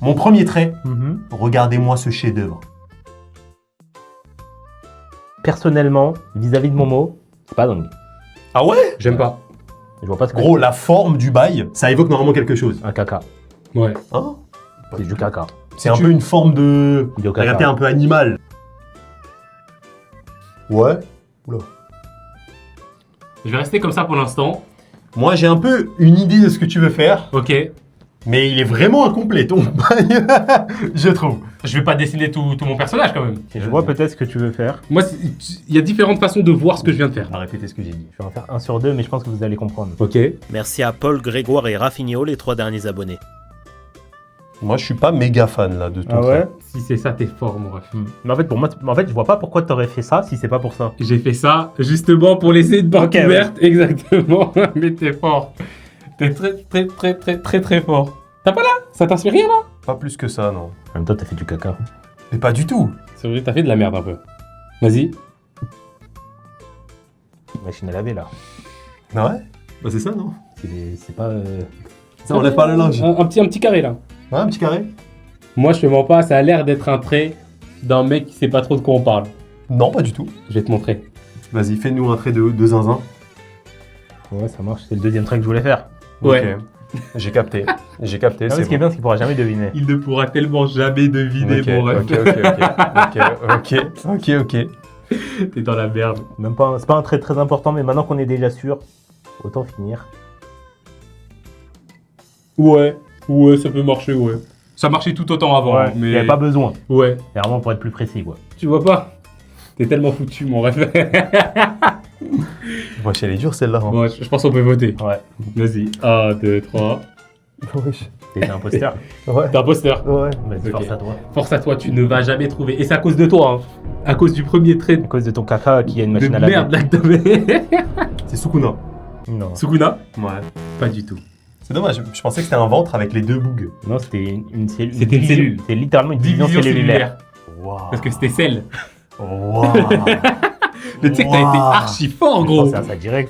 Mon premier trait, regardez-moi ce chef-d'œuvre. Personnellement, vis-à-vis de Momo, c'est pas dingue. Ah ouais? J'aime pas. Je vois pas ce que Gros, la forme du bail, ça évoque normalement quelque chose. un caca. Ouais. Hein? C'est du caca. C'est un peu une forme de... De caca. Regardez, un peu animal. Ouais. Oula. Je vais rester comme ça pour l'instant. Moi, j'ai un peu une idée de ce que tu veux faire, Ok. mais il est vraiment incomplet, ton bail, je trouve. Je vais pas dessiner tout mon personnage quand même. Je vois peut-être ce que tu veux faire. Moi, il y a différentes façons de voir ce que je viens de faire. On va répéter ce que j'ai dit. Je vais en faire 1 sur 2, mais je pense que vous allez comprendre. Ok. Merci à Paul, Grégoire et Raffinio, les 3 derniers abonnés. Moi, je suis pas méga fan, là, de ton Ah ouais trait. Si c'est ça, t'es fort, mon ref. Mais en fait, pour moi, je vois pas pourquoi t'aurais fait ça si c'est pas pour ça. J'ai fait ça justement pour laisser une porte Ok, ouais. ouverte, exactement. Mais t'es fort. T'es très fort. T'as pas là? Ça t'inspire rien là? Pas plus que ça, non. En même temps, t'as fait du caca. Mais pas du tout. C'est vrai, t'as fait de la merde un peu. Vas-y. Machine à laver là. Ah ouais? Bah c'est ça, non? C'est pas. Ça enlève pas le linge. Un petit carré là. Ouais, un petit carré? Moi, je te mens pas, ça a l'air d'être un trait d'un mec qui sait pas trop de quoi on parle. Non, pas du tout. Je vais te montrer. Vas-y, fais-nous un trait de zinzin. Ouais, ça marche. C'est le deuxième trait que je voulais faire. Ouais. Ok. J'ai capté. J'ai capté, Ah, c'est ce qui est bien, c'est qu'il pourra jamais deviner. Il ne pourra tellement jamais deviner, Ok, mon ref. ok. T'es dans la merde. Même pas. C'est pas un trait très important, mais maintenant qu'on est déjà sûr, autant finir. Ouais, ça peut marcher, ouais. Ça marchait tout autant avant, Ouais, mais... il n'y avait pas besoin. Ouais, C'est vraiment pour être plus précis, quoi. tu vois pas? T'es tellement foutu, mon ref. Moi, elle est dure celle-là. Hein. Bon, je pense qu'on peut voter. Ouais. Vas-y. 1, 2, 3. T'es un imposteur. Ouais. T'es imposteur. Ouais. Vas-y, Ok. force à toi. Force à toi, tu ne vas jamais trouver. Et c'est à cause de toi, hein. À cause du premier trait À cause de ton caca qui a une de machine à laver. merde là que t'avais. C'est Sukuna. Non. Sukuna? Ouais. Pas du tout. C'est dommage, je pensais que c'était un ventre avec les deux bougs. Non, c'était une cellule. C'était une division. cellule. C'est littéralement une division cellulaire. Waouh. Parce que c'était celle. Waouh. Mais tu sais que t'as été archi fort, Je gros. pensais à ça direct.